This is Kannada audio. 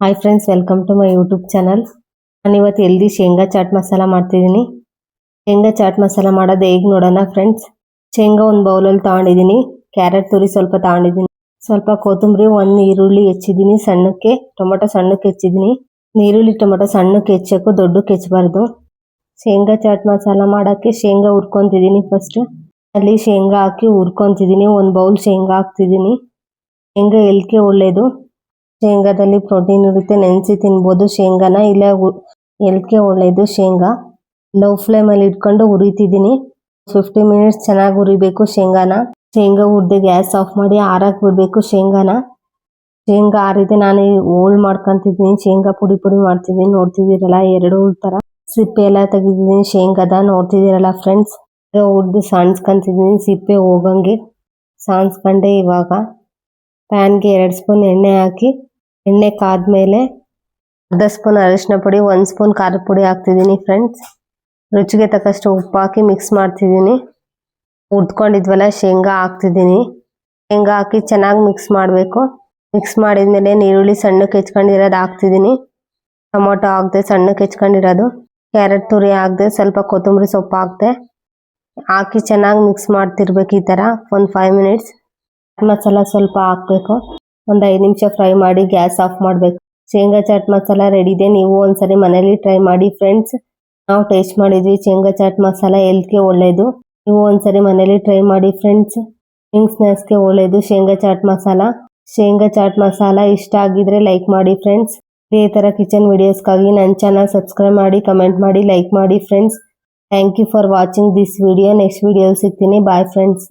Hi friends, welcome to my YouTube channel. ನಾನು ಇವತ್ತು ಹೆಲ್ದಿ ಶೇಂಗಾ ಚಾಟ್ ಮಸಾಲ ಮಾಡ್ತಿದ್ದೀನಿ. ಶೇಂಗಾ ಚಾಟ್ ಮಸಾಲ ಮಾಡೋದು ಹೇಗೆ ನೋಡೋಣ ಫ್ರೆಂಡ್ಸ್. ಶೇಂಗಾ ಒಂದು ಬೌಲಲ್ಲಿ ತಗೊಂಡಿದ್ದೀನಿ. ಕ್ಯಾರೆಟ್ ತುರಿ ಸ್ವಲ್ಪ ತಗೊಂಡಿದ್ದೀನಿ. ಸ್ವಲ್ಪ ಕೊತ್ತಂಬರಿ, ಒಂದು ಈರುಳ್ಳಿ ಹೆಚ್ಚಿದ್ದೀನಿ ಸಣ್ಣಕ್ಕೆ. ಟೊಮೊಟೊ ಸಣ್ಣಕ್ಕೆ ಹೆಚ್ಚಿದ್ದೀನಿ. ಈರುಳ್ಳಿ ಟೊಮೊಟೊ ಸಣ್ಣಕ್ಕೆ ಹೆಚ್ಚಬೇಕು, ದೊಡ್ಡಕ್ಕೆ ಹೆಚ್ಚಬಾರ್ದು. ಶೇಂಗಾ ಚಾಟ್ ಮಸಾಲ ಮಾಡೋಕ್ಕೆ ಶೇಂಗಾ ಹುರ್ಕೊತಿದ್ದೀನಿ. ಫಸ್ಟ್ ಅಲ್ಲಿ ಶೇಂಗಾ ಹಾಕಿ ಹುರ್ಕೊತಿದ್ದೀನಿ. ಒಂದು ಬೌಲ್ ಶೇಂಗಾ ಹಾಕ್ತಿದ್ದೀನಿ. ಶೇಂಗಾ ಎಲ್ಕೆ ಒಳ್ಳೆಯದು. ಶೇಂಗಾದಲ್ಲಿ ಪ್ರೋಟೀನ್ ಇರುತ್ತೆ, ನೆನೆಸಿ ತಿನ್ಬೋದು ಶೇಂಗಾನ. ಇಲ್ಲ ಎಲ್ಕೆ ಒಳ್ಳೆಯದು ಶೇಂಗಾ. ಲೋ ಫ್ಲೇಮಲ್ಲಿ ಇಟ್ಕೊಂಡು ಹುರಿತಿದ್ದೀನಿ. 50 ಮಿನಿಟ್ಸ್ ಚೆನ್ನಾಗಿ ಹುರಿಬೇಕು ಶೇಂಗಾನ. ಶೇಂಗಾ ಹುರಿದು ಗ್ಯಾಸ್ ಆಫ್ ಮಾಡಿ ಆರಾಕ್ ಬಿಡಬೇಕು ಶೇಂಗಾನ. ಶೇಂಗಾ ಆರಿದೆ ನಾನು ಹೋಳು ಮಾಡ್ಕೊತಿದ್ದೀನಿ. ಶೇಂಗಾ ಪುಡಿ ಪುಡಿ ಮಾಡ್ತಿದ್ದೀನಿ, ನೋಡ್ತಿದ್ದೀರಲ್ಲ. ಎರಡು ಥರ ಸಿಪ್ಪೆ ಎಲ್ಲ ತೆಗಿತಿದ್ದೀನಿ ಶೇಂಗಾದ, ನೋಡ್ತಿದ್ದೀರಲ್ಲ ಫ್ರೆಂಡ್ಸ್. ಹುರಿದು ಸಾಣಿಸ್ಕೊಂತಿದ್ದೀನಿ ಸಿಪ್ಪೆ ಹೋಗಂಗೆ. ಸಾಣಿಸ್ಕೊಂಡೆ ಇವಾಗ ಪ್ಯಾನ್ಗೆ 2 ಸ್ಪೂನ್ ಎಣ್ಣೆ ಹಾಕಿ, ಎಣ್ಣೆ ಕಾದ್ಮೇಲೆ ಅರ್ಧ ಸ್ಪೂನ್ ಅರಿಶಿನ ಪುಡಿ, 1 ಸ್ಪೂನ್ ಖಾರದ ಪುಡಿ ಹಾಕ್ತಿದ್ದೀನಿ ಫ್ರೆಂಡ್ಸ್. ರುಚಿಗೆ ತಕ್ಕಷ್ಟು ಉಪ್ಪು ಹಾಕಿ ಮಿಕ್ಸ್ ಮಾಡ್ತಿದ್ದೀನಿ. ಹುರ್ದ್ಕೊಂಡಿದ್ವಲ್ಲ ಶೇಂಗಾ ಹಾಕ್ತಿದ್ದೀನಿ. ಶೇಂಗಾ ಹಾಕಿ ಚೆನ್ನಾಗಿ ಮಿಕ್ಸ್ ಮಾಡಬೇಕು. ಮಿಕ್ಸ್ ಮಾಡಿದ್ಮೇಲೆ ಈರುಳ್ಳಿ ಸಣ್ಣಕ್ಕೆ ಹೆಚ್ಕೊಂಡಿರೋದು ಹಾಕ್ತಿದ್ದೀನಿ. ಟೊಮೊಟೊ ಹಾಕ್ದೆ ಸಣ್ಣಕ್ಕೆ ಹೆಚ್ಕೊಂಡಿರೋದು. ಕ್ಯಾರೆಟ್ ತುರಿ ಹಾಕ್ದೆ, ಸ್ವಲ್ಪ ಕೊತ್ತಂಬರಿ ಸೊಪ್ಪು ಹಾಕ್ದೆ. ಹಾಕಿ ಚೆನ್ನಾಗಿ ಮಿಕ್ಸ್ ಮಾಡ್ತಿರ್ಬೇಕು ಈ ಥರ ಒಂದು 5 ಮಿನಿಟ್ಸ್. ಮಸಾಲ ಸ್ವಲ್ಪ ಹಾಕಬೇಕು. ಒಂದು 5 ನಿಮಿಷ ಫ್ರೈ ಮಾಡಿ ಗ್ಯಾಸ್ ಆಫ್ ಮಾಡಬೇಕು. ಶೇಂಗಾ ಚಾಟ್ ಮಸಾಲ ರೆಡಿ ಇದೆ. ನೀವು ಒಂದ್ಸರಿ ಮನೇಲಿ ಟ್ರೈ ಮಾಡಿ ಫ್ರೆಂಡ್ಸ್. ನಾವು ಟೇಸ್ಟ್ ಮಾಡಿದ್ವಿ ಶೇಂಗಾ ಚಾಟ್ ಮಸಾಲ ಹೆಲ್ತ್ಗೆ ಒಳ್ಳೆಯದು. ನೀವು ಒಂದ್ಸರಿ ಮನೇಲಿ ಟ್ರೈ ಮಾಡಿ ಫ್ರೆಂಡ್ಸ್. ಸ್ನ್ಯಾಕ್ಸ್ಗೆ ಒಳ್ಳೆಯದು ಶೇಂಗಾ ಚಾಟ್ ಮಸಾಲ. ಶೇಂಗಾ ಚಾಟ್ ಮಸಾಲ ಇಷ್ಟ ಆಗಿದ್ರೆ ಲೈಕ್ ಮಾಡಿ ಫ್ರೆಂಡ್ಸ್. ಇದೇ ಥರ ಕಿಚನ್ ವಿಡಿಯೋಸ್ಗಾಗಿ ನನ್ನ ಚಾನಲ್ ಸಬ್ಸ್ಕ್ರೈಬ್ ಮಾಡಿ, ಕಮೆಂಟ್ ಮಾಡಿ, ಲೈಕ್ ಮಾಡಿ friends. Thank you for watching this video. Next ವಿಡಿಯೋಲಿ ಸಿಗ್ತೀನಿ. Bye friends.